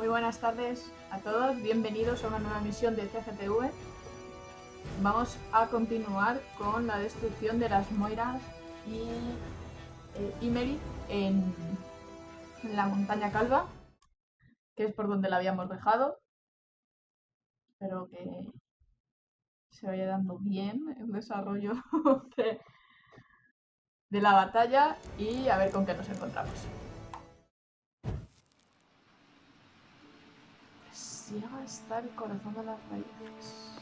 Muy buenas tardes a todos, bienvenidos a una nueva misión de CGTV. Vamos a continuar con la destrucción de las Moiras y Imery en la montaña calva, que es por donde la habíamos dejado. Espero que se vaya dando bien el desarrollo de la batalla y a ver con qué nos encontramos. Llega a estar el corazón de las raíces.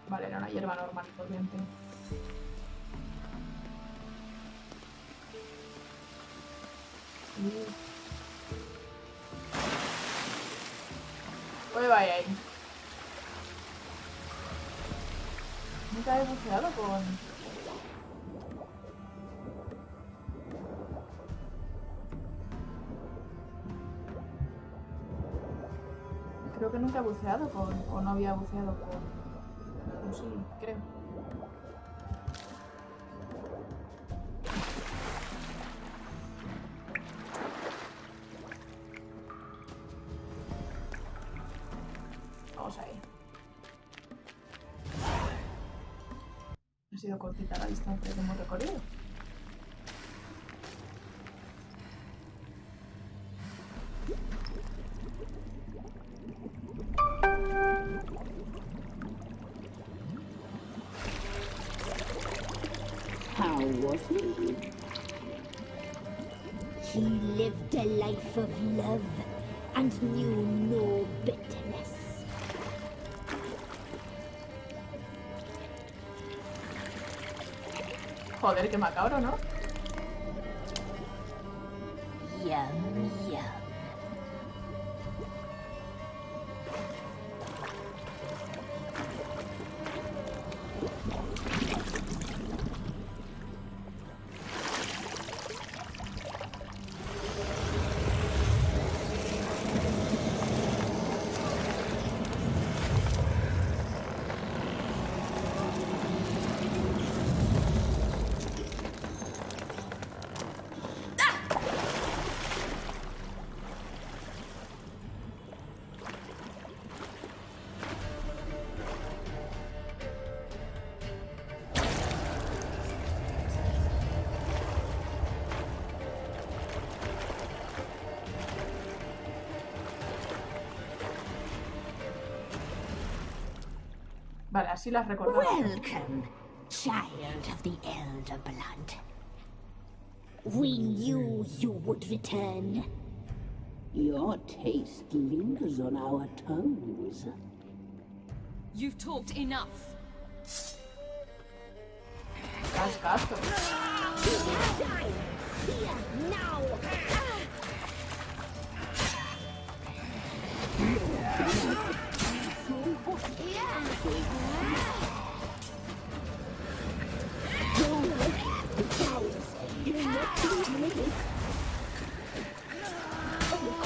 Vale, era una hierba normal y corriente. Pues vaya ahí. Nunca he buceado con... Creo que nunca he buceado con... o no había buceado con... o sí, creo. Vamos ahí. Ha sido cortita la distancia que hemos recorrido. How was he? He lived a life of love and knew no bitterness. Joder, qué macabro, ¿no? Yum, yum. Vale, así las recordamos. Welcome, child of the elder blood. We knew you would return. Your taste lingers on our tongues. You've talked enough. Cascazo. Die here now.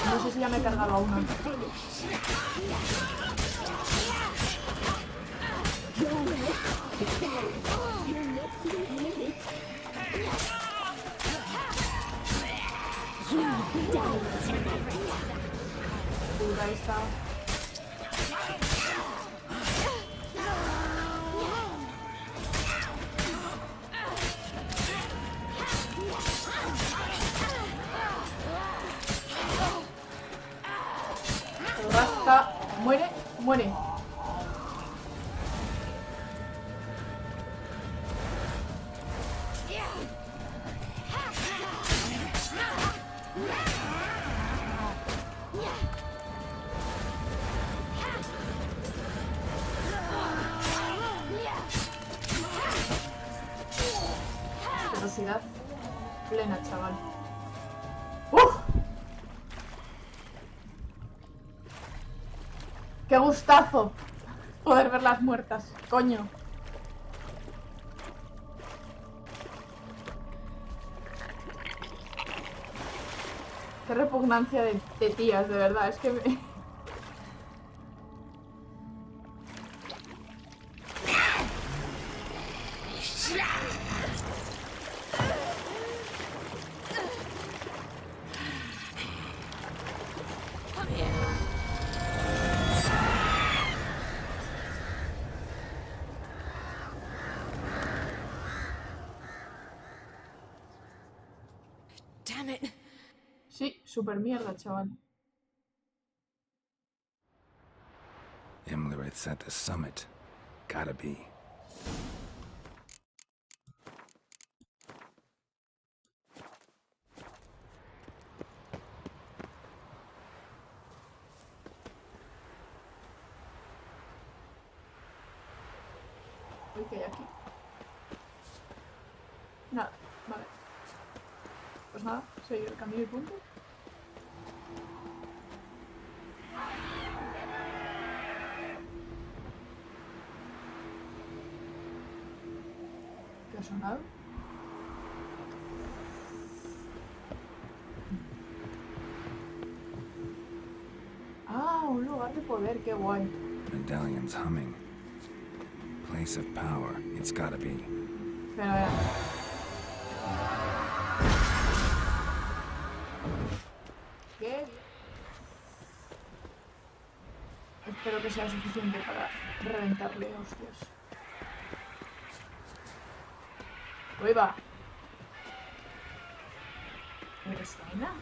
No sé si ya me he cargado a uno. Ahí está. Rasca. Muere, muere. Velocidad plena, chaval. ¡Uf! ¡Qué gustazo! Poder verlas muertas, coño. Qué repugnancia de tías, de verdad. Es que me... Damn it. Sí, super mierda, chaval. Imlerith's at the summit. Gotta be. Uy, ¿qué hay aquí? Nada, vale. Pues nada, seguir el camino y punto. ¿Qué ha sonado? Ah, un lugar de poder, qué guay. Medallion's humming. Place of power. It's gotta be. Pero a ver. ¿Qué? Espero que sea suficiente para reventarle, hostias. ¡Uy, va! ¿Pero suena?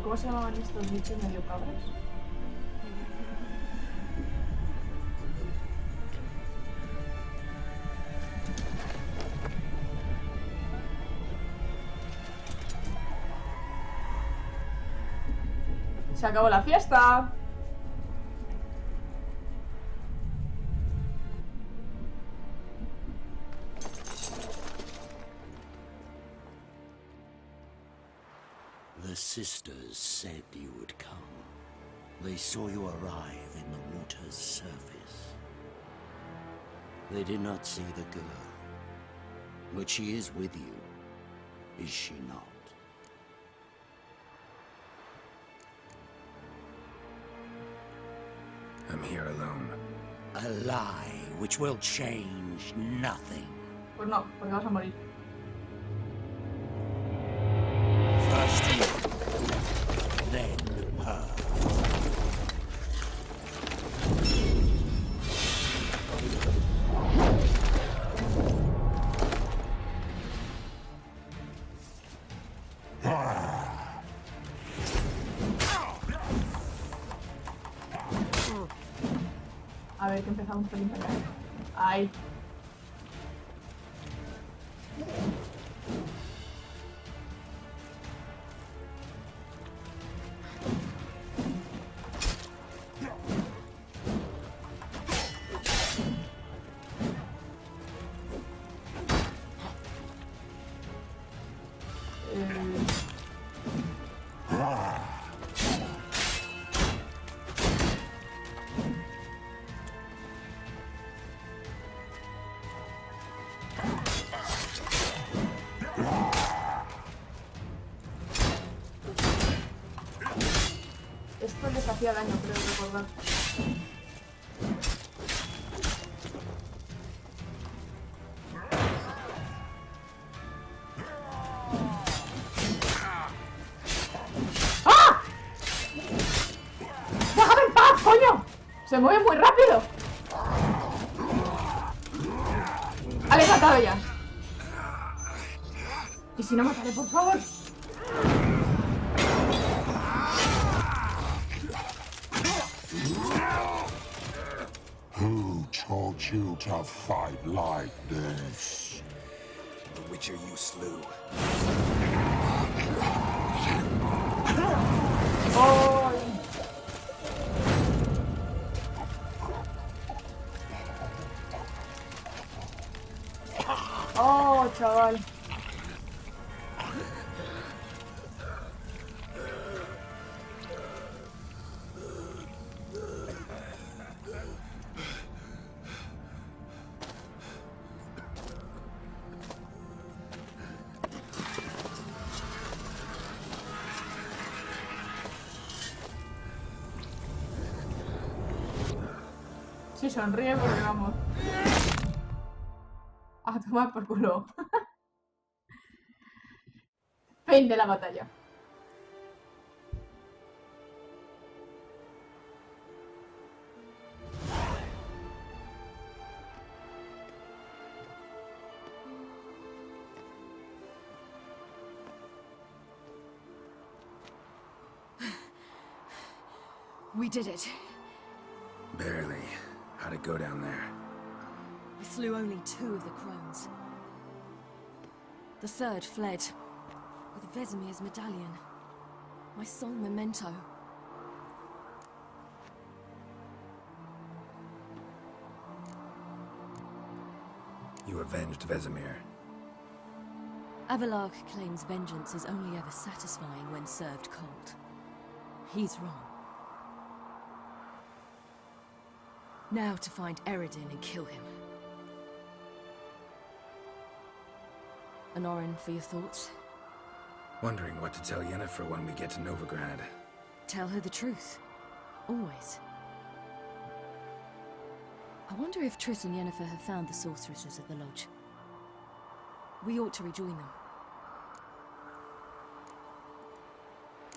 ¿Cómo se llamaban estos bichos medio cabras? ¡Se acabó la fiesta! The sisters said you would come. They saw you arrive in the water's surface. They did not see the girl. But she is with you, is she not? I'm here alone. A lie which will change nothing. Pues no, porque vas a morir. First you, then her. A ver, que empezamos un pelín para acá. ¡Ay! Esto les hacía daño, creo recordar. ¡Ah! ¡Déjame en paz, coño! ¡Se mueve muy rápido! ¡Ale, matado ya! ¿Y si no mataré, por favor? Who told you to fight like this? The Witcher you slew. ¡Oh! ¡Oh, chaval! Sí, sonríe porque vamos. A tomar por culo. Fin de la batalla. We did it. Barely. How'd it go down there? We slew only 2 of the crones. The 3rd fled with Vesemir's medallion, my sole memento. You avenged Vesemir. Avalark claims vengeance is only ever satisfying when served cold. He's wrong. Now to find Eredin and kill him. An Orin for your thoughts? Wondering what to tell Yennefer when we get to Novigrad. Tell her the truth. Always. I wonder if Triss and Yennefer have found the sorceresses of the Lodge. We ought to rejoin them.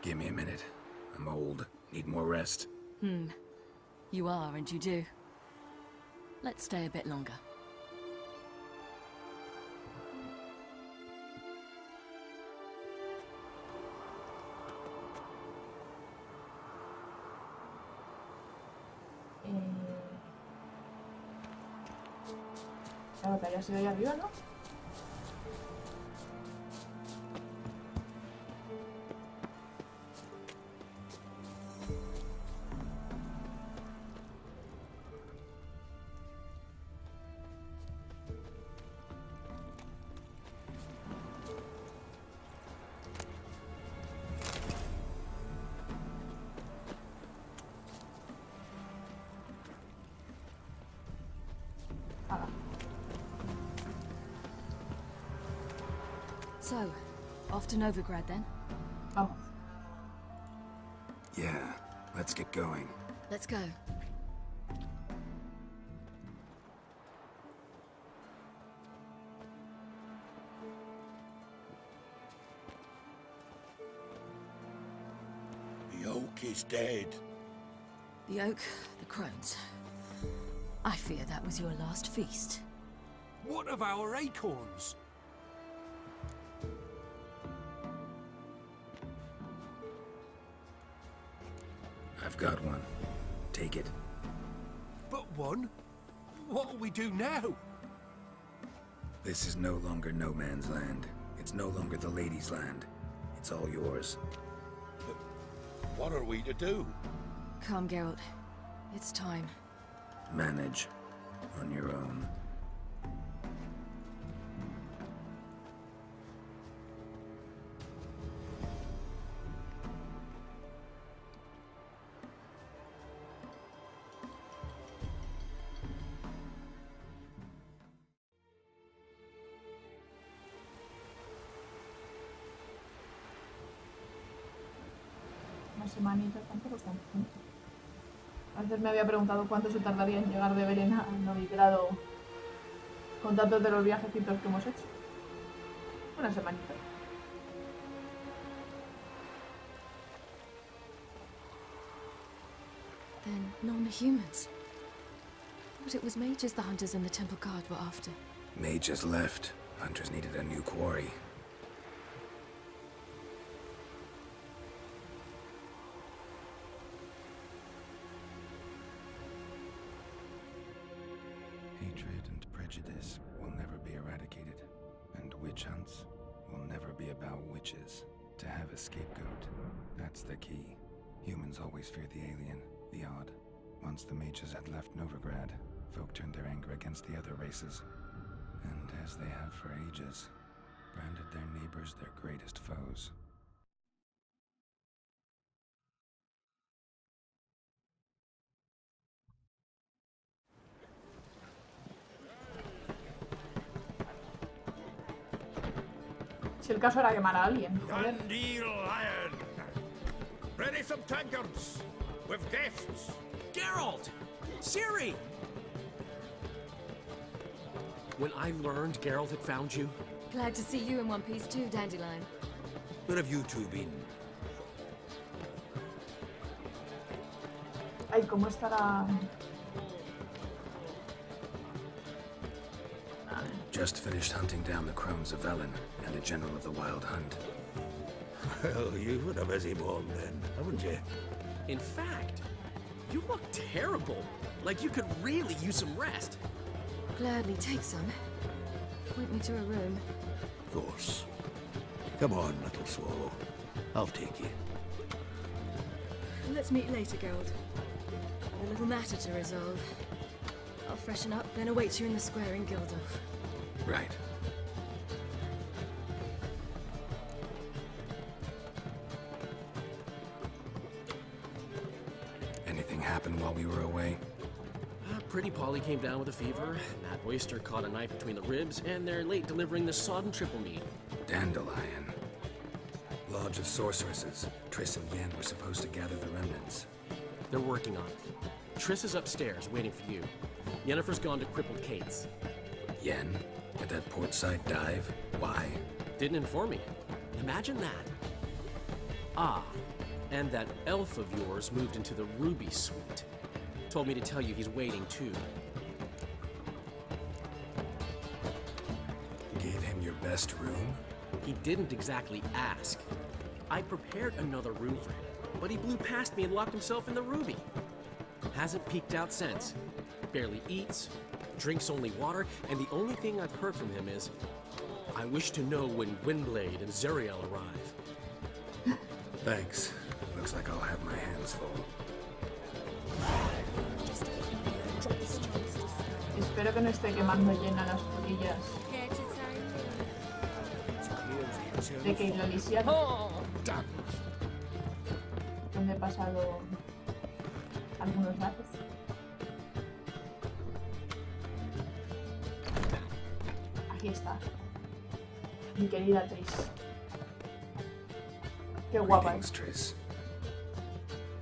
Give me a minute. I'm old. Need more rest. You are, and you do. Let's stay a bit longer. La batalla ha sido ahí arriba, ¿no? So, off to Novigrad then? Vamos. Yeah, let's get going. Let's go. The oak is dead. The oak, the crones. I fear that was your last feast. What of our acorns? I've got one. Take it. But one? What'll we do now? This is no longer no man's land. It's no longer the lady's land. It's all yours. What are we to do? Come, Geralt. It's time. Manage. On your own. Una semanita, tampoco es tanto. A veces me había preguntado cuánto se tardaría en llegar de Belén a Novigrado con tantos de los viajecitos que hemos hecho. Una semanita. Then non-humans. Thought it was mages the hunters and the temple guard were after. Mages left. Hunters needed a new quarry. Hatred and prejudice will never be eradicated, and witch hunts will never be about witches. To have a scapegoat, that's the key. Humans always fear the alien, the odd. Once the mages had left Novigrad, folk turned their anger against the other races. And as they have for ages, branded their neighbors their greatest foes. Si el caso era quemar a alguien, joder. Dandil Lion! Ready some tankards! With guests! Geralt! Ciri! when I learned Geralt had found you? Glad to see you in one piece too, Dandelion. Where have you two been? Ay, ¿cómo estará? Just finished hunting down the crones of Velen and a general of the Wild Hunt. Well, you've had a busy morning then, haven't you? In fact, you look terrible. Like you could really use some rest. Gladly take some. Point me to a room. Of course. Come on, little swallow. I'll take you. Let's meet later, Geralt. Got a little matter to resolve. I'll freshen up, then await you in the square in Gildorf. Right. Anything happened while we were away? Pretty Polly came down with a fever. That oyster caught a knife between the ribs, and they're late delivering the sodden triple meat. Dandelion. Lodge of Sorceresses. Triss and Yen were supposed to gather the remnants. They're working on it. Triss is upstairs, waiting for you. Yennefer's gone to crippled Kate's. Yen? At that portside dive? Why? Didn't inform me. Imagine that. Ah, and that elf of yours moved into the Ruby Suite. Told me to tell you he's waiting too. Gave him your best room? He didn't exactly ask. I prepared another room for him, but he blew past me and locked himself in the Ruby. Hasn't peeked out since. Barely eats, drinks only water, and the only thing I've heard from him is, I wish to know when Gwynblade and Zeriel arrive. Thanks. Looks like I'll have my hands full. Espero que no esté quemando llena las rodillas de que lo lisiado, donde he pasado algunos ratos. Aquí está, mi querida Triss. Qué guapa Greetings, es. Triss.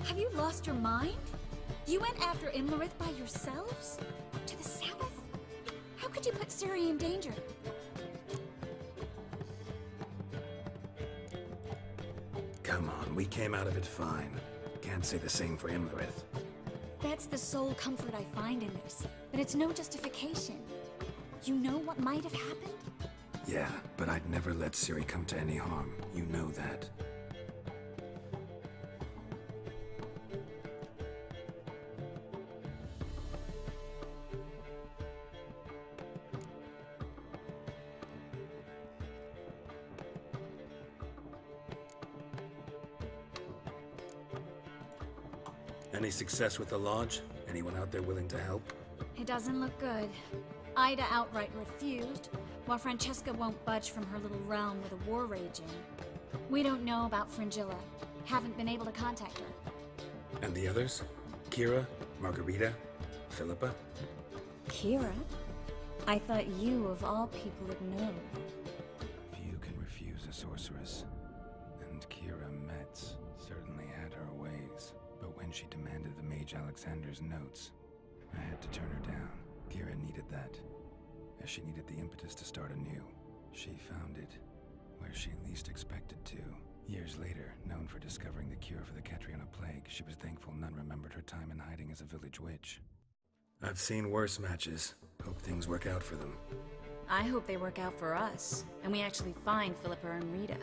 Have you lost your mind? You went after Imlerith by yourselves? To the Sabbath? How could you put Ciri in danger? Come on, we came out of it fine. Can't say the same for Imlerith. That's the sole comfort I find in this, but it's no justification. You know what might have happened? Yeah, but I'd never let Ciri come to any harm. You know that. Any success with the lodge? Anyone out there willing to help? It doesn't look good. Ida outright refused, while Francesca won't budge from her little realm with a war raging. We don't know about Fringilla. Haven't been able to contact her. And the others? Kira? Margarita? Philippa? Kira? I thought you, of all people, would know. Few can refuse a sorceress. And Kira Metz certainly had her ways. But when she demanded the Mage Alexander's notes, I had to turn her down. Kira needed that, as she needed the impetus to start anew. She found it where she least expected to. Years later, known for discovering the cure for the Catriona plague, she was thankful none remembered her time in hiding as a village witch. I've seen worse matches. Hope things work out for them. I hope they work out for us, and we actually find Philippa and Rita.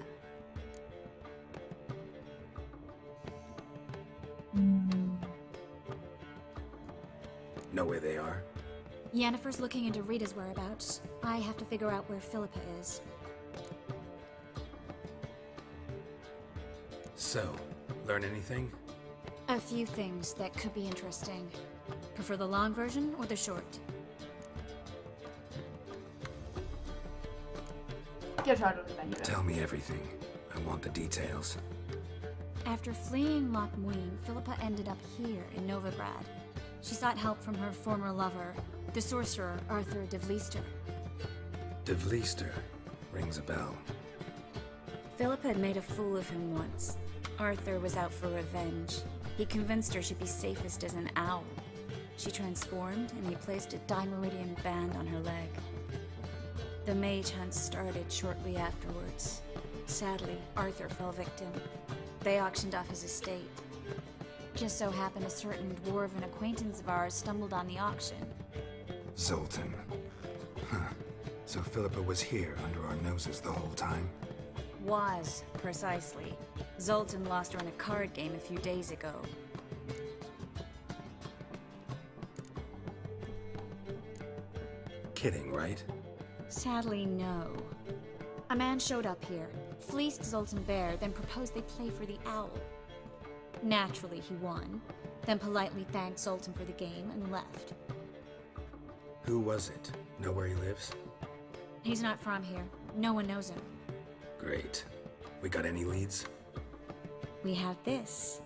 Know where they are? Yennefer's looking into Rita's whereabouts. I have to figure out where Philippa is. So, learn anything? A few things that could be interesting. Prefer the long version or the short? Quiero saber lo que te ayuda. Tell me everything. I want the details. After fleeing Loch Muin, Philippa ended up here in Novigrad. She sought help from her former lover, the sorcerer Arthur de Vlister. De Vlister. Rings a bell. Philippa had made a fool of him once. Arthur was out for revenge. He convinced her she'd be safest as an owl. She transformed, and he placed a Dimeridian band on her leg. The mage hunt started shortly afterwards. Sadly, Arthur fell victim. They auctioned off his estate. Just so happened a certain dwarven acquaintance of ours stumbled on the auction. Zoltan. Huh. So Philippa was here under our noses the whole time? Was, precisely. Zoltan lost her in a card game a few days ago. Kidding, right? Sadly, no. A man showed up here, fleeced Zoltan bare, then proposed they play for the owl. Naturally, he won, then politely thanked Zoltan for the game and left. Who was it? Know where he lives? He's not from here. No one knows him. Great. We got any leads? We have this.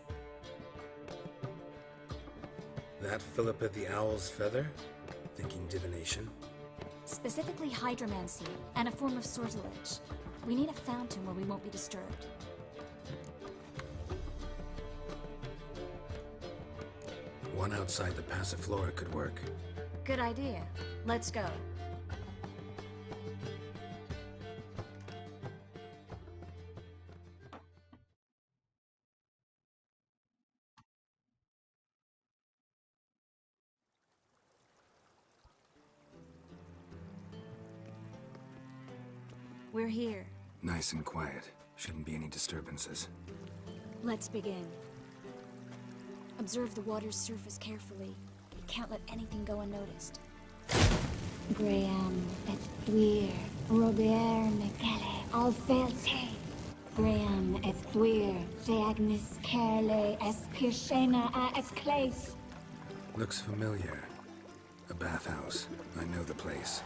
That Philippa the Owl's feather? Thinking divination? Specifically hydromancy, and a form of sortilege. We need a fountain where we won't be disturbed. One outside the Passiflora could work. Good idea. Let's go. We're here. Nice and quiet. Shouldn't be any disturbances. Let's begin. Observe the water's surface carefully. Can't let anything go unnoticed. Graham et thuir, Robert Mekele, Alfelte. Graham et thuir, Deagnis Kerle, Espirshena a Esclase. Looks familiar. A bathhouse. I know the place.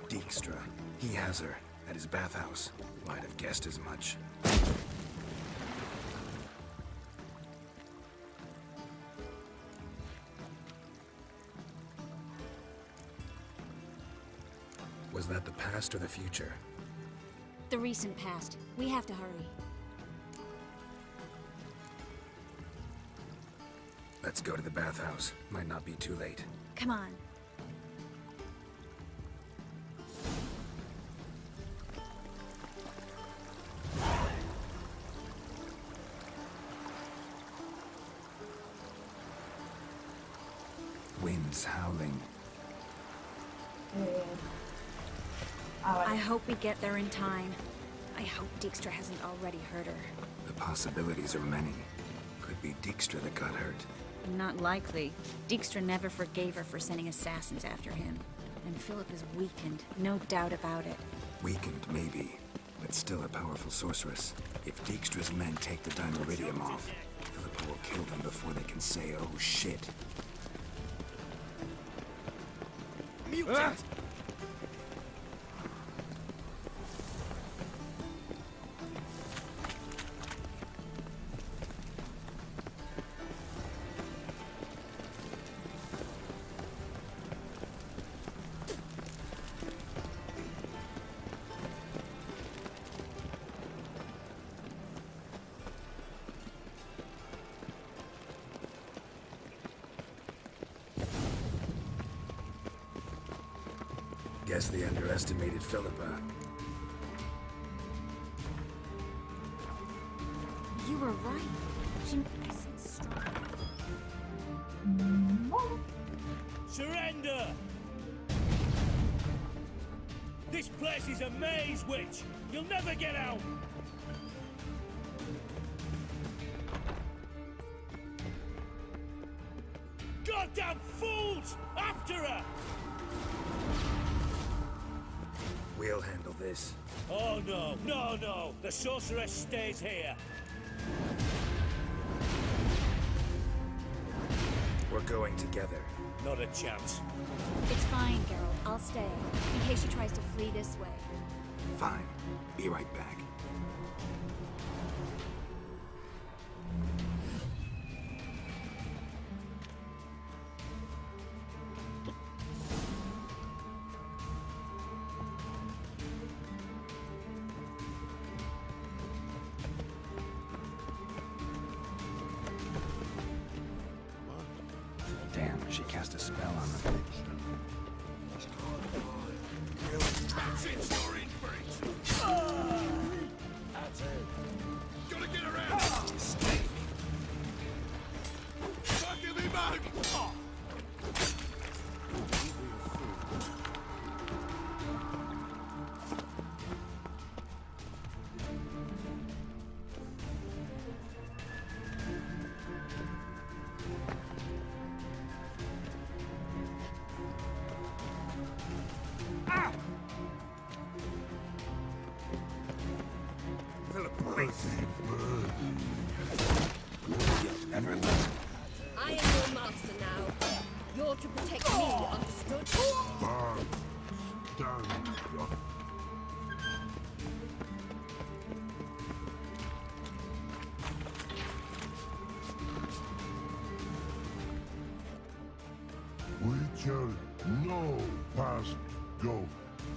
Dijkstra. He has her at his bathhouse. Might have guessed as much. Was that the past or the future? The recent past. We have to hurry. Let's go to the bathhouse. Might not be too late. Come on. Wind's howling. I hope we get there in time. I hope Dijkstra hasn't already hurt her. The possibilities are many. Could be Dijkstra that got hurt. Not likely. Dijkstra never forgave her for sending assassins after him. And Philip is weakened, no doubt about it. Weakened, maybe, but still a powerful sorceress. If Dijkstra's men take the Dimeridium off, Philippa will kill them before they can say, oh shit. Mutant! Guess they underestimated Philippa. You were right. She isn't strong. Surrender! This place is a maze, witch! You'll never get out! Goddamn fools! After her! We'll handle this. Oh no, no, no! The sorceress stays here! We're going together. Not a chance. It's fine, Geralt. I'll stay, in case she tries to flee this way. Fine. Be right back. Damn, she cast a spell on them. That's it, you're in for it. That's it. Gotta get around. Fuck me back. Never left. I am your master now. You're to protect me, understood? We shall no pass go.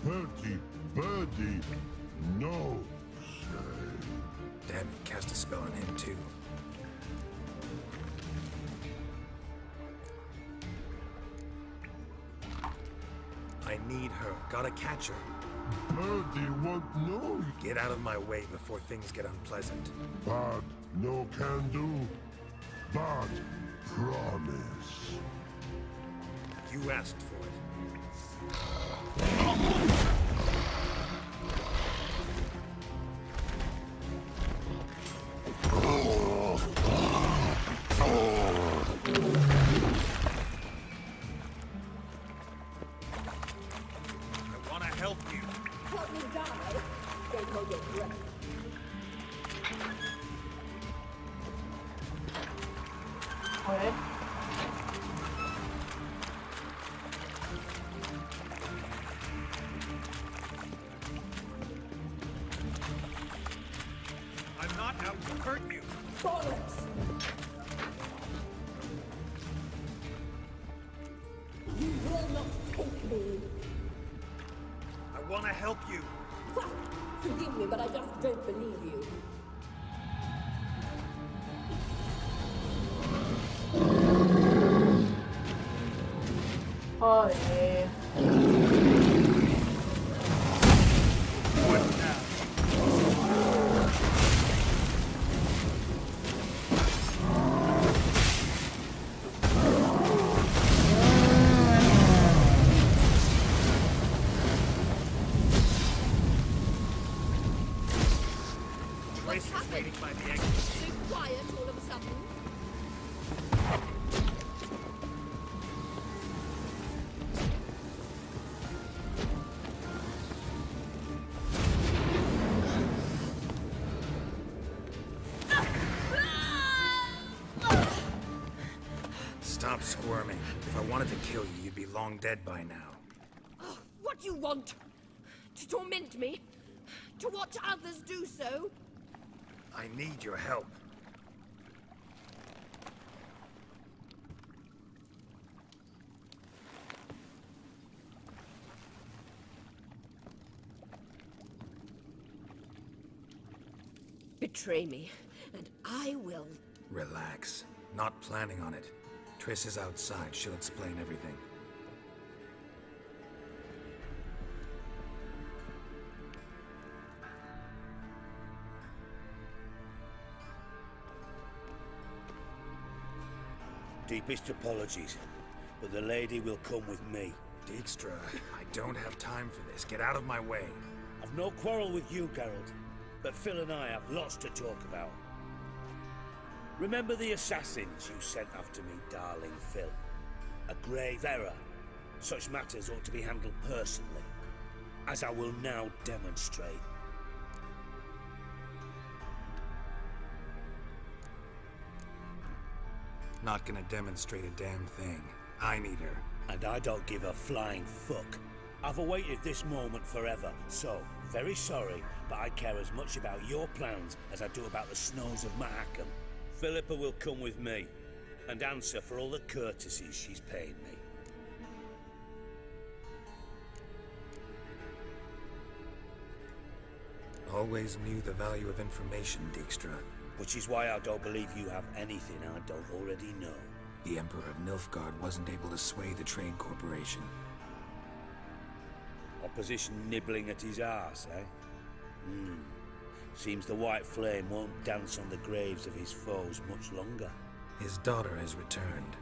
Birdie, birdie, no say. Damn it, cast a spell on him too. I need her. Gotta catch her. Birdie won't know. Get out of my way before things get unpleasant. But no can do. But promise. You asked for it. I want to help you. Help me die. Don't hold your breath. Joder. I'm not out to hurt you. Bollocks! You will not take me. I want to help you. Ha! Forgive me, but I just don't believe you. Joder. What now? Trace is waiting by the exit. So quiet all of a sudden. Stop squirming. If I wanted to kill you, you'd be long dead by now. Oh, what do you want? To torment me? To watch others do so? I need your help. Betray me, and I will. Relax. Not planning on it. Triss is outside. She'll explain everything. Deepest apologies, but the lady will come with me. Dijkstra, I don't have time for this. Get out of my way. I've no quarrel with you, Geralt, but Phil and I have lots to talk about. Remember the assassins you sent after me, darling Phil? A grave error. Such matters ought to be handled personally, as I will now demonstrate. Not gonna demonstrate a damn thing. I need her. And I don't give a flying fuck. I've awaited this moment forever, so, very sorry, but I care as much about your plans as I do about the snows of Mahakam. Philippa will come with me, and answer for all the courtesies she's paid me. Always knew the value of information, Dijkstra. Which is why I don't believe you have anything I don't already know. The Emperor of Nilfgaard wasn't able to sway the Trade Corporation. Or opposition nibbling at his arse, eh? Seems the white flame won't dance on the graves of his foes much longer. His daughter has returned.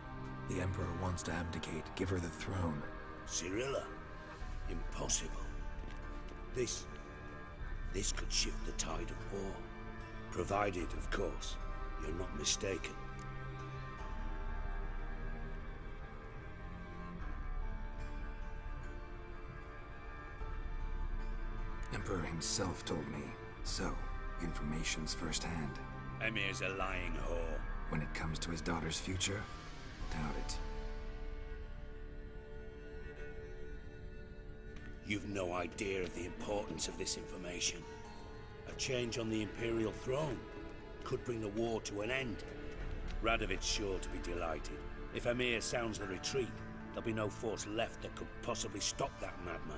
The Emperor wants to abdicate, give her the throne. Cyrilla? Impossible. This could shift the tide of war. Provided, of course, you're not mistaken. Emperor himself told me. So, information's firsthand. Emir's a lying whore. When it comes to his daughter's future, doubt it. You've no idea of the importance of this information. A change on the Imperial throne could bring the war to an end. Radovid's sure to be delighted. If Emir sounds the retreat, there'll be no force left that could possibly stop that madman.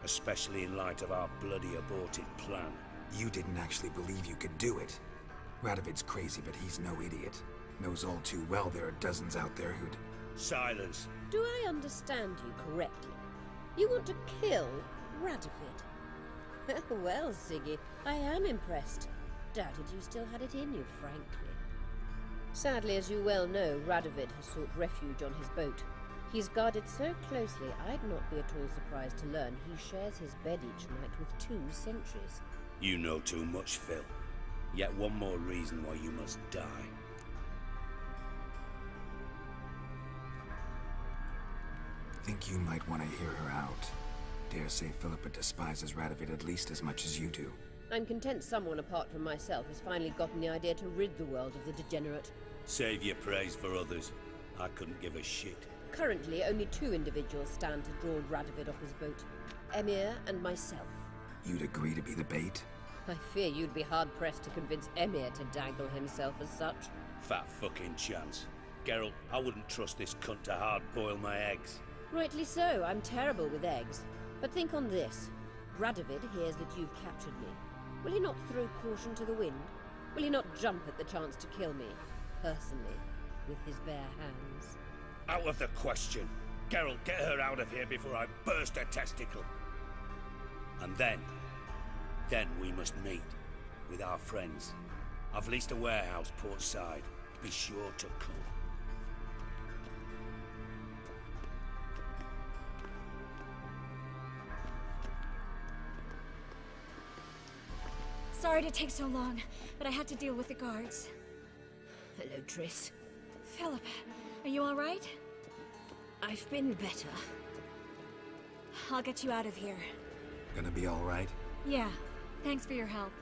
Especially in light of our bloody aborted plan. You didn't actually believe you could do it. Radovid's crazy, but he's no idiot. Knows all too well there are dozens out there who'd... Silence. Do I understand you correctly? You want to kill Radovid? Well, Siggy, I am impressed. Doubted you still had it in you, frankly. Sadly, as you well know, Radovid has sought refuge on his boat. He's guarded so closely, I'd not be at all surprised to learn he shares his bed each night with 2 sentries. You know too much, Phil. Yet one more reason why you must die. Think you might want to hear her out. Dare say Philippa despises Radovid at least as much as you do. I'm content someone apart from myself has finally gotten the idea to rid the world of the degenerate. Save your praise for others. I couldn't give a shit. Currently, only 2 individuals stand to draw Radovid off his boat. Emir and myself. You'd agree to be the bait? I fear you'd be hard-pressed to convince Emir to dangle himself as such. Fat fucking chance. Geralt, I wouldn't trust this cunt to hard-boil my eggs. Rightly so, I'm terrible with eggs. But think on this. Radovid hears that you've captured me. Will he not throw caution to the wind? Will he not jump at the chance to kill me, personally, with his bare hands? Out of the question. Geralt, get her out of here before I burst her testicle. And then we must meet with our friends. I've leased a warehouse portside. Be sure to come. Sorry to take so long, but I had to deal with the guards. Hello, Triss. Philip, are you all right? I've been better. I'll get you out of here. Gonna be all right? Yeah. Thanks for your help.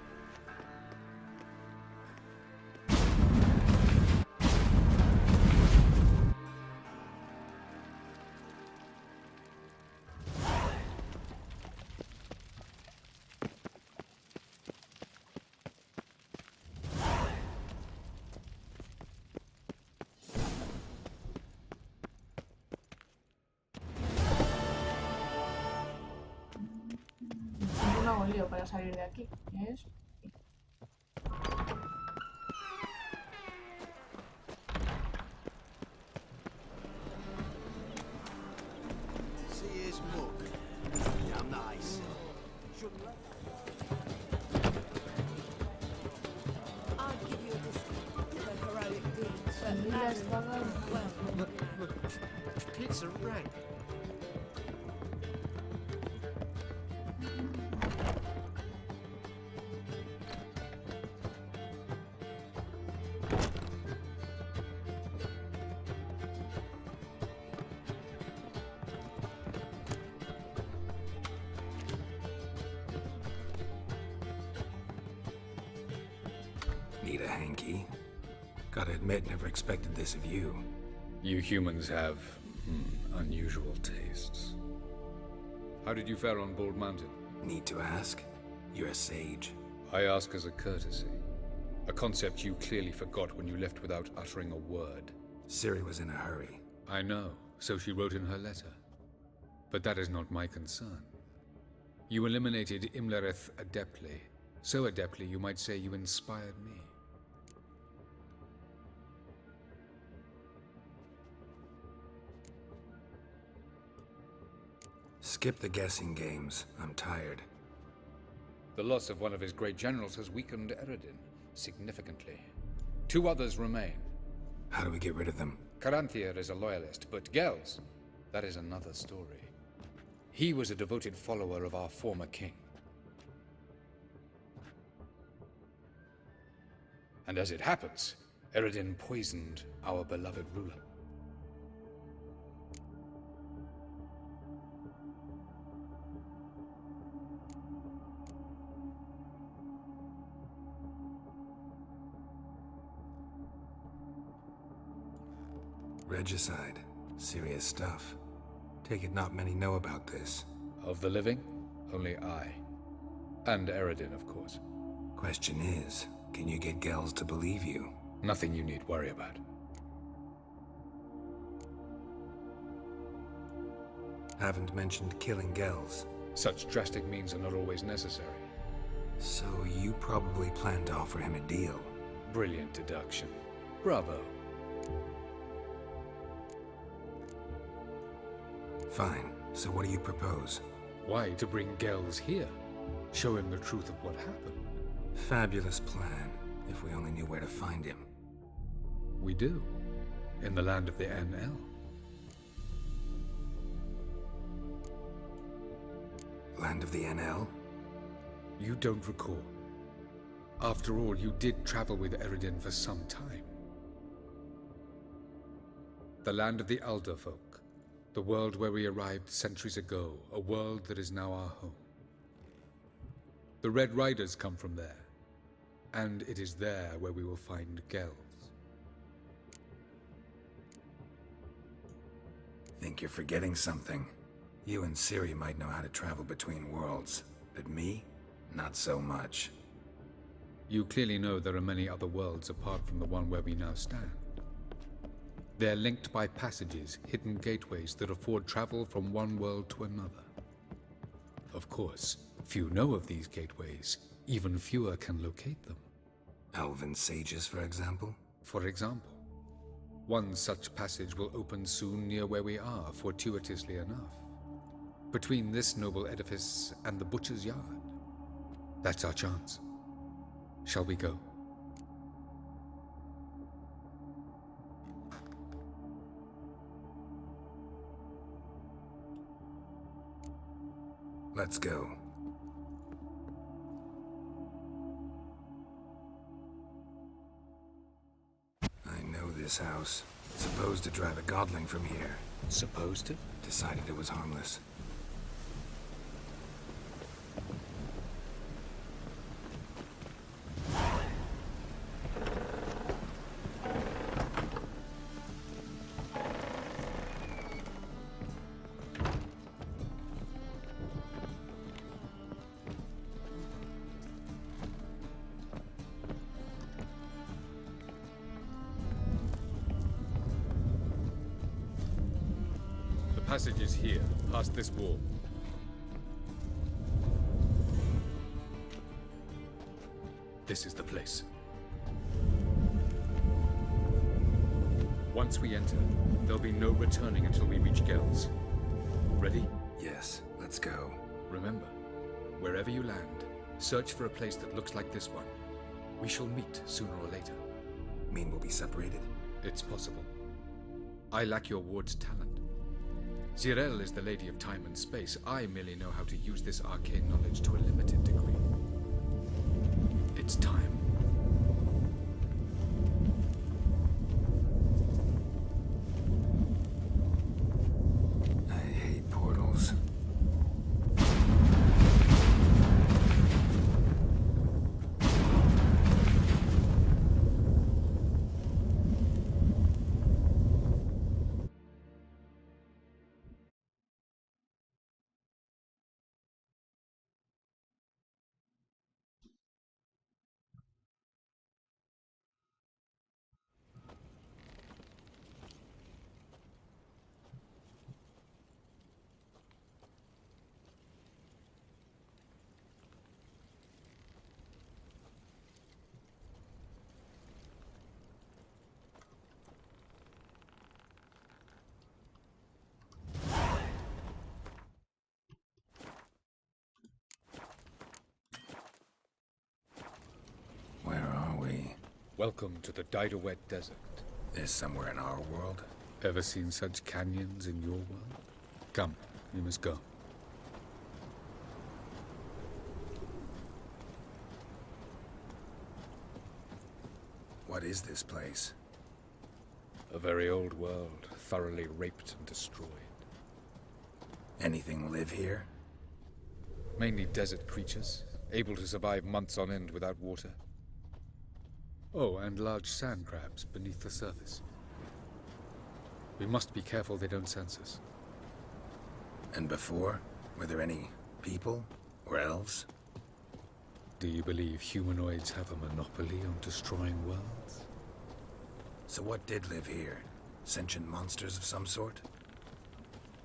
No hago lío para salir de aquí. ¿Es? See his mug. Damn nice. I'll give you a discount for heroic deeds. Look, it's a rank. Need a hanky? Gotta admit, never expected this of you. You humans have unusual tastes. How did you fare on Bald Mountain? Need to ask? You're a sage. I ask as a courtesy. A concept you clearly forgot when you left without uttering a word. Ciri was in a hurry. I know, so she wrote in her letter. But that is not my concern. You eliminated Imlerith adeptly. So adeptly you might say you inspired me. Skip the guessing games. I'm tired. The loss of one of his great generals has weakened Eredin significantly. 2 others remain. How do we get rid of them? Caranthir is a loyalist, but Gels, that is another story. He was a devoted follower of our former king. And as it happens, Eredin poisoned our beloved ruler. Regicide. Serious stuff. Take it not many know about this. Of the living, only I. And Eredin, of course. Question is, can you get Gels to believe you? Nothing you need worry about. Haven't mentioned killing Gels. Such drastic means are not always necessary. So you probably plan to offer him a deal. Brilliant deduction. Bravo. Fine. So what do you propose? Why, to bring Gels here. Show him the truth of what happened. Fabulous plan, if we only knew where to find him. We do. In the land of the NL. Land of the NL? You don't recall. After all, you did travel with Eredin for some time. The land of the Elder folk. The world where we arrived centuries ago. A world that is now our home. The Red Riders come from there. And it is there where we will find Gels. Think you're forgetting something. You and Ciri might know how to travel between worlds, but me? Not so much. You clearly know there are many other worlds apart from the one where we now stand. They're linked by passages, hidden gateways that afford travel from one world to another. Of course, few know of these gateways. Even fewer can locate them. Elven sages, for example? For example. One such passage will open soon near where we are, fortuitously enough. Between this noble edifice and the butcher's yard. That's our chance. Shall we go? Let's go. I know this house. Supposed to drive a godling from here. Supposed to? Decided it was harmless. Passage is here, past this wall. This is the place. Once we enter, there'll be no returning until we reach Gels. Ready? Yes, let's go. Remember, wherever you land, search for a place that looks like this one. We shall meet sooner or later. Mean we'll be separated? It's possible. I lack your ward's talent. Zirel is the lady of time and space. I merely know how to use this arcane knowledge to a limited degree. It's time. I hate portals. Welcome to the Diderwet Desert. This somewhere in our world? Ever seen such canyons in your world? Come, you must go. What is this place? A very old world, thoroughly raped and destroyed. Anything live here? Mainly desert creatures, able to survive months on end without water. Oh, and large sand crabs beneath the surface. We must be careful they don't sense us. And before? Were there any people? Or elves? Do you believe humanoids have a monopoly on destroying worlds? So what did live here? Sentient monsters of some sort?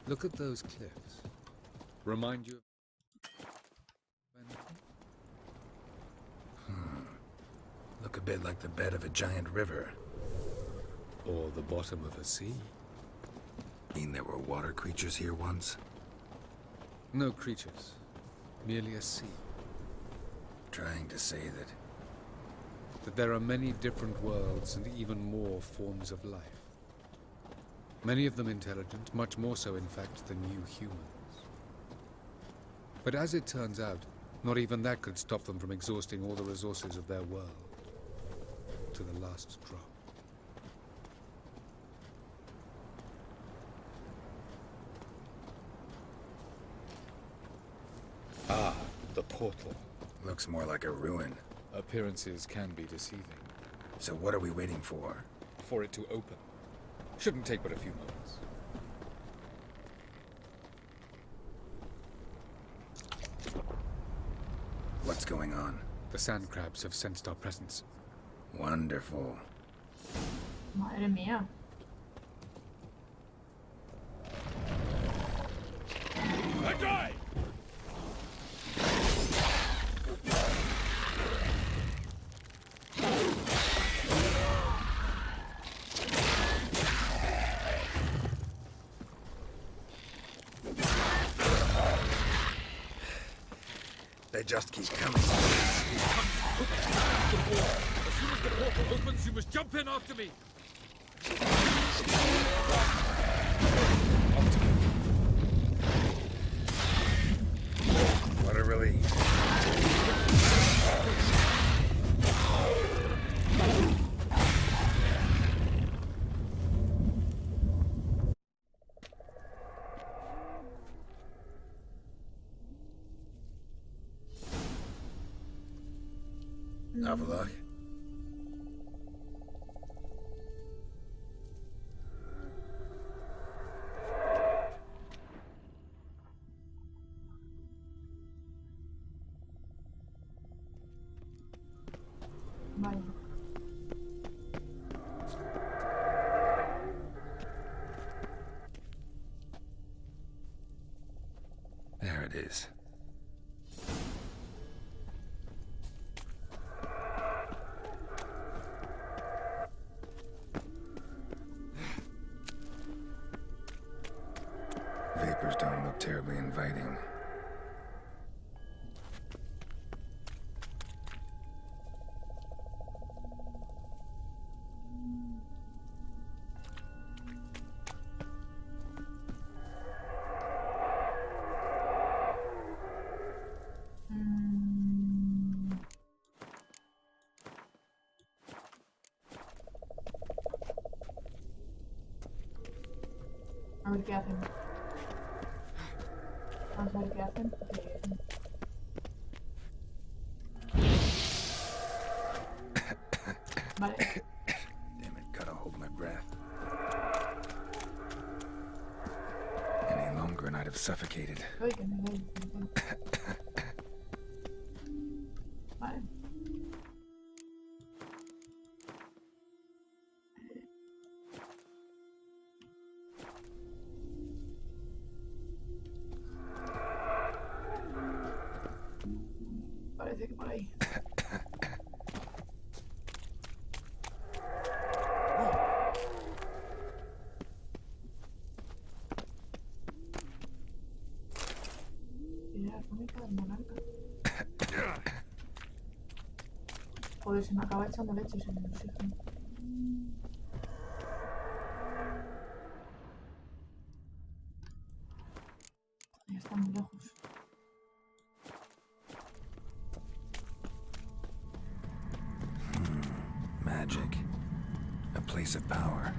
Look at those cliffs. Remind you of... Look a bit like the bed of a giant river. Or the bottom of a sea. Mean there were water creatures here once? No creatures. Merely a sea. Trying to say that there are many different worlds and even more forms of life. Many of them intelligent, much more so in fact than you humans. But as it turns out, not even that could stop them from exhausting all the resources of their world. To the last drop. Ah, the portal. Looks more like a ruin. Appearances can be deceiving. So what are we waiting for? For it to open. Shouldn't take but a few moments. What's going on? The sand crabs have sensed our presence. Wonderful. Madre mía. Attack! They just keep coming. As soon as the portal opens, you must jump in after me. What a relief. Have a look. Vale. There it is. Vapors don't look terribly inviting. A ver qué hacen. Vamos a ver qué hacen. Vale. Damn it, gotta hold my breath. Any longer and I'd have suffocated. Uy, que me doy. Vale. Parece que por ahí. Tiene la túnica del monarca. Joder, se me acaba echando leches en el oxígeno. Ya está muy lejos. Magic. A place of power.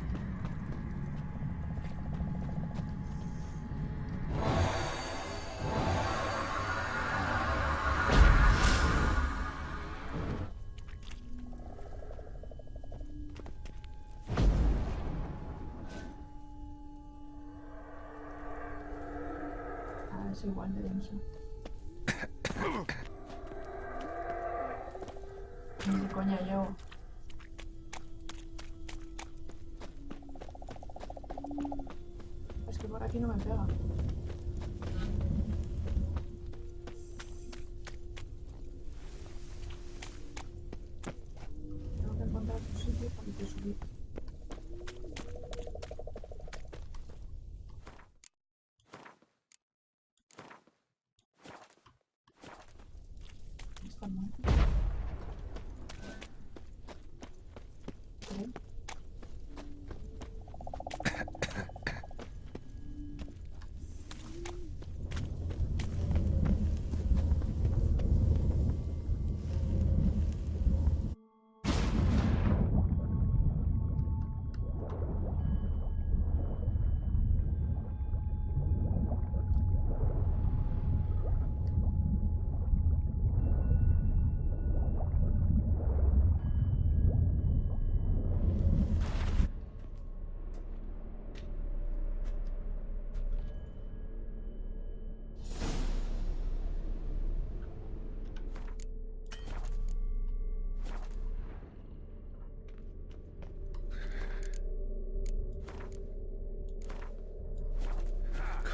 Es igual de denso. Ni de coña llevo. Es que por aquí no me pega. Tengo que encontrar un sitio para que subir. Está mal. ¿Sí?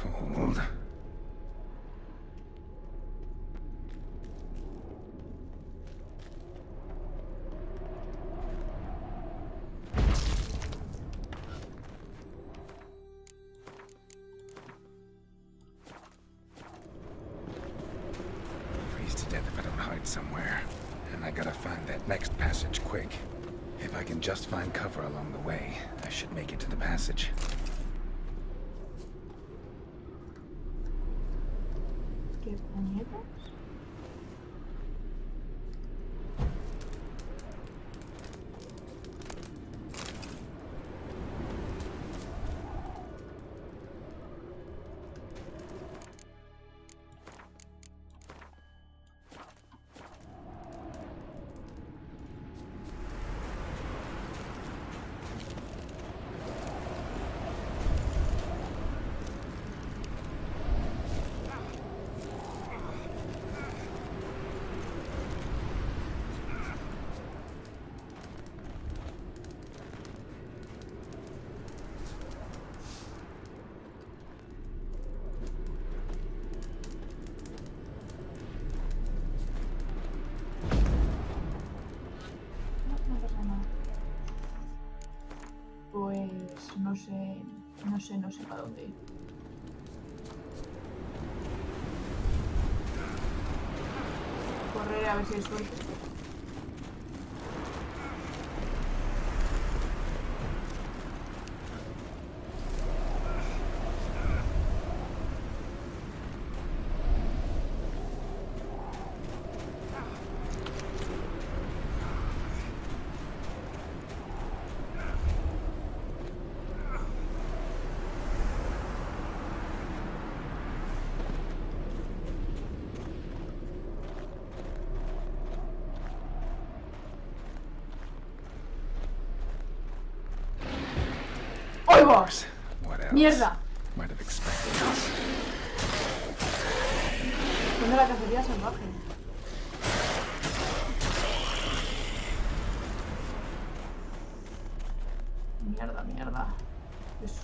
Cold. Freeze to death if I don't hide somewhere. And I gotta find that next passage quick. If I can just find cover along the way, I should make it to the passage. ¿Qué puñetas? No pasa nada. Pues no sé para dónde ir. Correr a ver si hay suerte. ¡Ay, vos! What else? ¡Mierda! Might have expected this. Tengo la cacería salvaje. Mierda, mierda. Eso.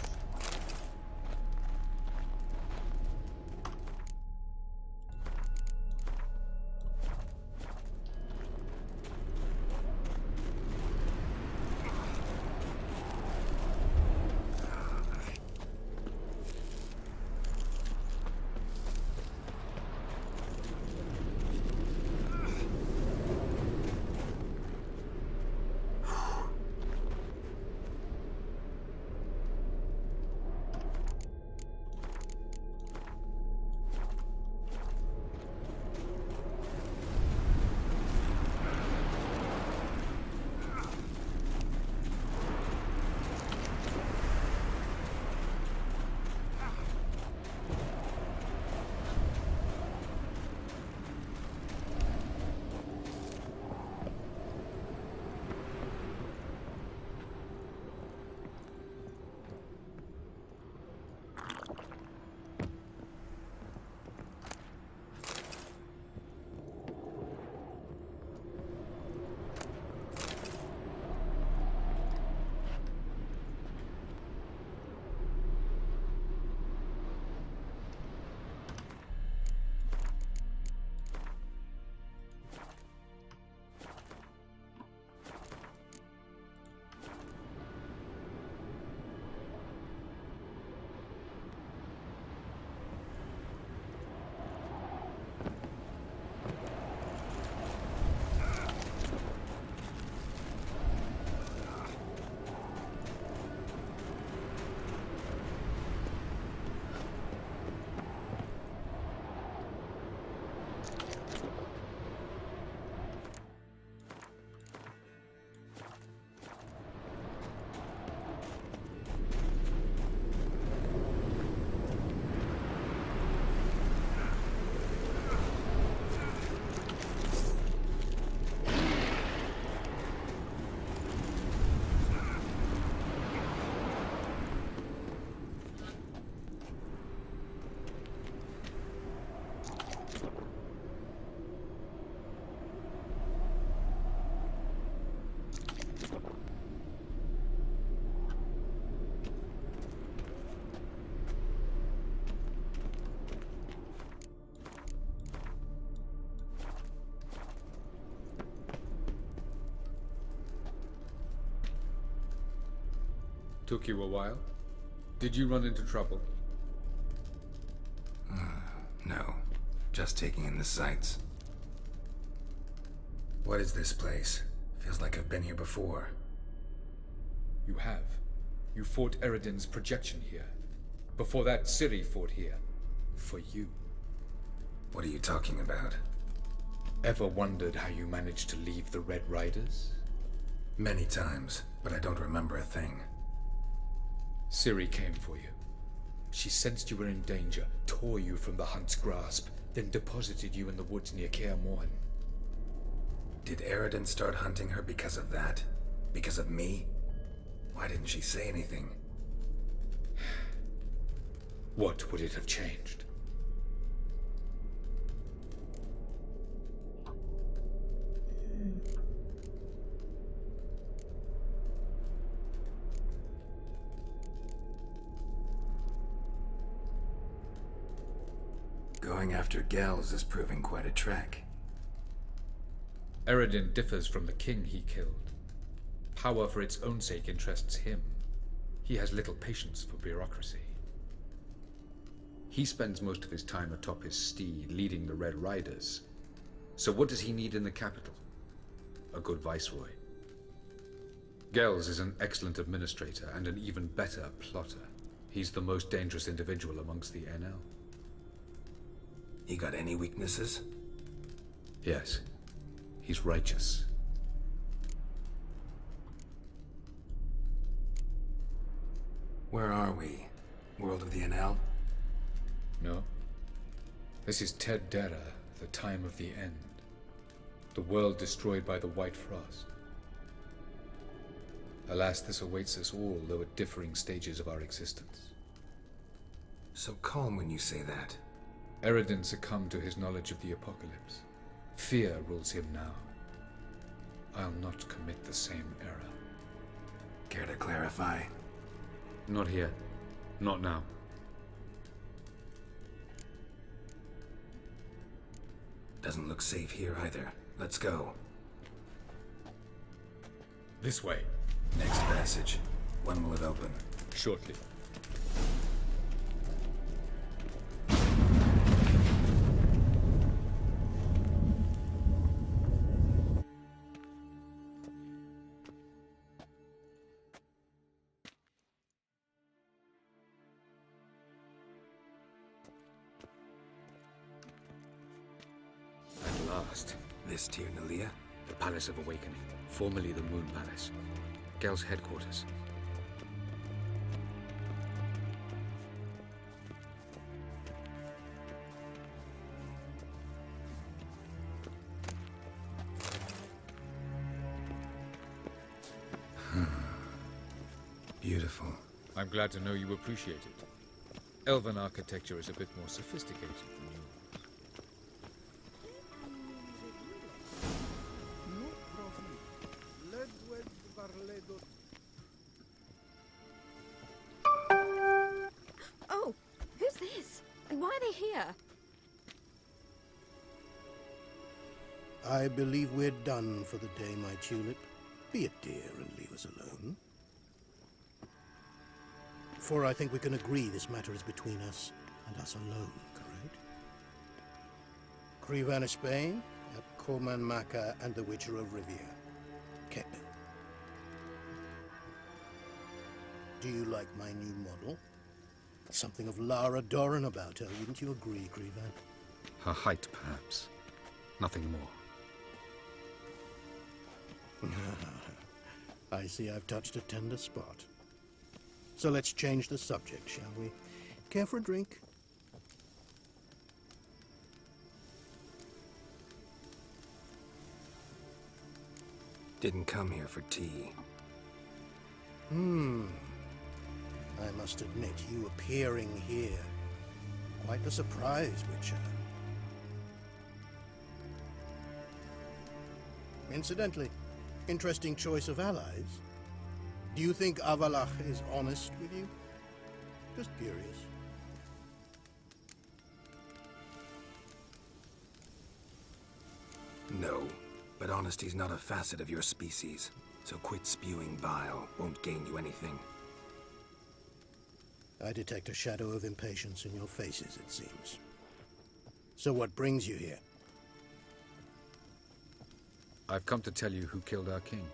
Took you a while? Did you run into trouble? No. Just taking in the sights. What is this place? Feels like I've been here before. You have. You fought Eredin's projection here. Before that, Ciri fought here. For you. What are you talking about? Ever wondered how you managed to leave the Red Riders? Many times, but I don't remember a thing. Ciri came for you. She sensed you were in danger, tore you from the Hunt's grasp, then deposited you in the woods near Kaer Morhen. Did Eredin start hunting her because of that? Because of me? Why didn't she say anything? What would it have changed? Going after Gels is proving quite a trek. Eredin differs from the king he killed. Power for its own sake interests him. He has little patience for bureaucracy. He spends most of his time atop his steed, leading the Red Riders. So what does he need in the capital? A good viceroy. Gels is an excellent administrator and an even better plotter. He's the most dangerous individual amongst the NL. He got any weaknesses? Yes. He's righteous. Where are we? World of the NL? No. This is Ted Dera, the time of the end. The world destroyed by the White Frost. Alas, this awaits us all, though at differing stages of our existence. So calm when you say that. Eredin succumbed to his knowledge of the apocalypse. Fear rules him now. I'll not commit the same error. Care to clarify? Not here. Not now. Doesn't look safe here either. Let's go. This way. Next passage. When will it open? Shortly. This Tirnalia? The Palace of Awakening, formerly the Moon Palace. Gel's headquarters. Beautiful. I'm glad to know you appreciate it. Elven architecture is a bit more sophisticated than yours. Oh, who's this? And why are they here? I believe we're done for the day, my tulip. Be a dear and leave us alone. For I think we can agree this matter is between us and us alone, correct? Krivan of Spain, Koman Maka, and the Witcher of Rivia. Ketman. Do you like my new model? Something of Lara Doran about her, wouldn't you agree, Krivan? Her height, perhaps. Nothing more. I see I've touched a tender spot. So let's change the subject, shall we? Care for a drink? Didn't come here for tea. I must admit, you appearing here, quite the surprise, Witcher. Incidentally, interesting choice of allies. Do you think Avalach is honest with you? Just curious. No, but honesty's not a facet of your species. So quit spewing bile. Won't gain you anything. I detect a shadow of impatience in your faces, it seems. So what brings you here? I've come to tell you who killed our king.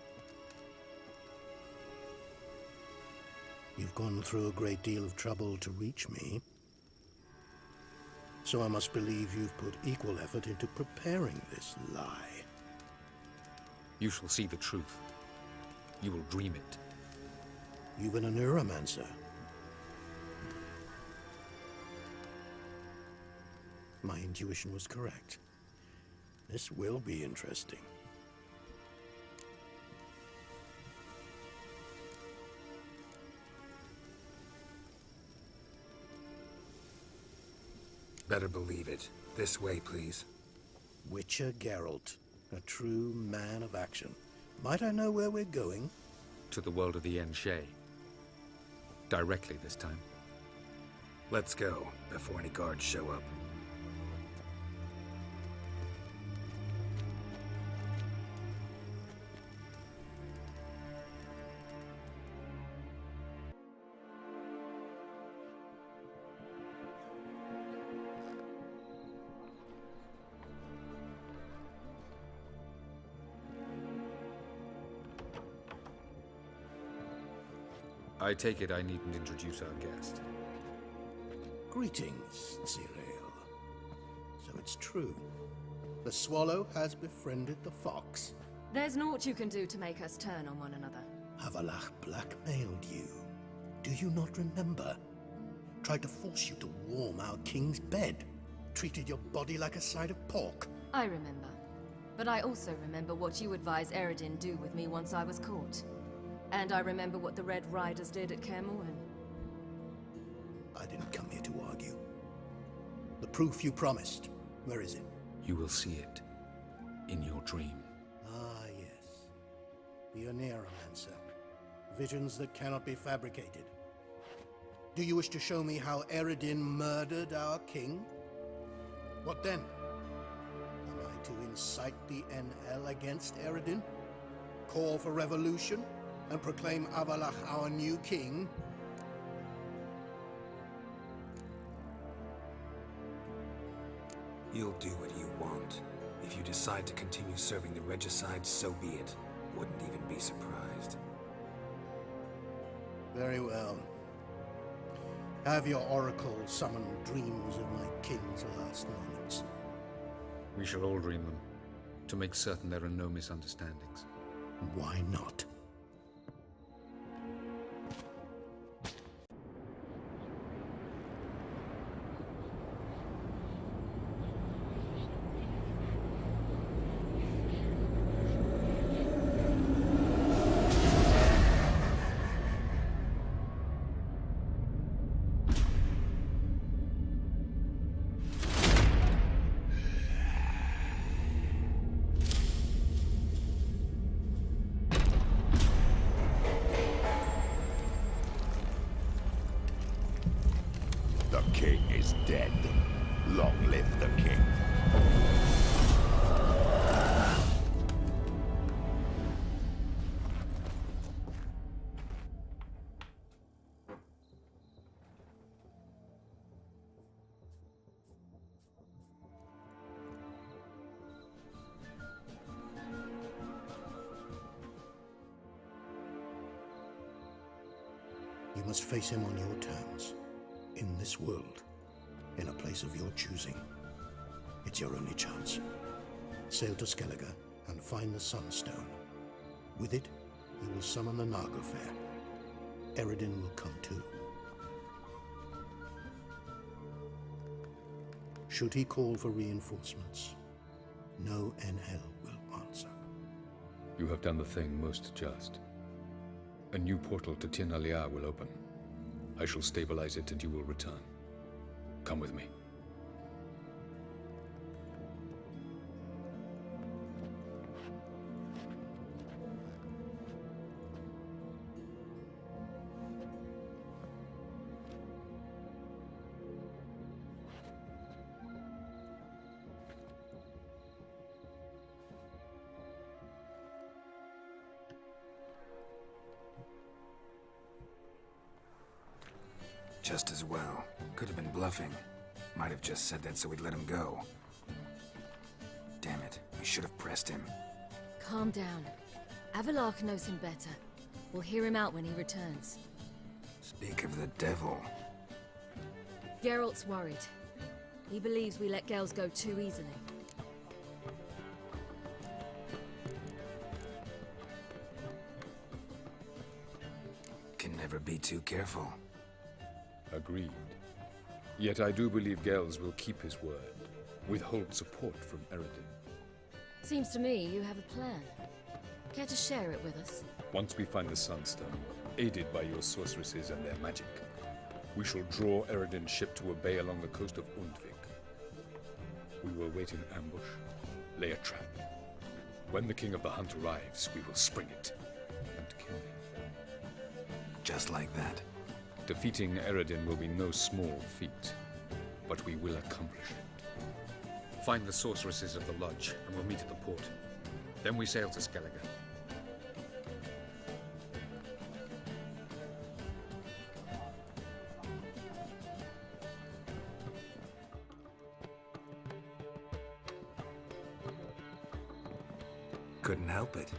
You've gone through a great deal of trouble to reach me. So I must believe you've put equal effort into preparing this lie. You shall see the truth. You will dream it. You've been a neuromancer. My intuition was correct. This will be interesting. Better believe it. This way, please. Witcher Geralt, a true man of action. Might I know where we're going? To the world of the Enshe. Directly this time. Let's go, before any guards show up. I take it I needn't introduce our guest. Greetings, Cyril. So it's true. The swallow has befriended the fox. There's naught you can do to make us turn on one another. Havalach blackmailed you. Do you not remember? Tried to force you to warm our king's bed. Treated your body like a side of pork. I remember. But I also remember what you advised Eredin do with me once I was caught. And I remember what the Red Riders did at Kaer Morhen. I didn't come here to argue. The proof you promised, where is it? You will see it in your dream. Ah, yes. The Neuromancer. Visions that cannot be fabricated. Do you wish to show me how Eredin murdered our king? What then? Am I to incite the NL against Eredin? Call for revolution? And proclaim Avalach our new king? You'll do what you want. If you decide to continue serving the regicide, so be it. Wouldn't even be surprised. Very well. Have your oracle summon dreams of my king's last moments. We shall all dream them, to make certain there are no misunderstandings. Why not? The king is dead. Long live the king. You must face him on your terms. In this world, in a place of your choosing. It's your only chance. Sail to Skellige and find the Sunstone. With it, you will summon the Nagelfair. Eredin will come too. Should he call for reinforcements, no NL will answer. You have done the thing most just. A new portal to Tin Alia will open. I shall stabilize it and you will return. Come with me. Just as well. Could have been bluffing. Might have just said that so we'd let him go. Damn it, we should have pressed him. Calm down. Avalark knows him better. We'll hear him out when he returns. Speak of the devil. Geralt's worried. He believes we let girls go too easily. Can never be too careful. Agreed. Yet I do believe Gels will keep his word. Withhold support from Eredin. Seems to me you have a plan. Care to share it with us? Once we find the Sunstone, aided by your sorceresses and their magic, we shall draw Eredin's ship to a bay along the coast of Undvik. We will wait in ambush, lay a trap. When the King of the Hunt arrives, we will spring it and kill him. Just like that. Defeating Eredin will be no small feat, but we will accomplish it. Find the sorceresses of the lodge, and we'll meet at the port. Then we sail to Skellige. Couldn't help it.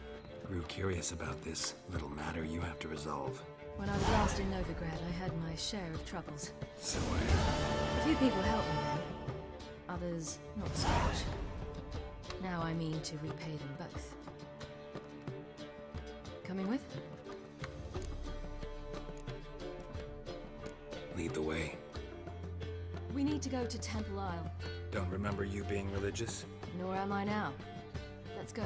Grew curious about this little matter you have to resolve. When I was last in Novigrad, I had my share of troubles. So A few people helped me then. Others, not so much. Now I mean to repay them both. Coming with? Lead the way. We need to go to Temple Isle. Don't remember you being religious? Nor am I now. Let's go.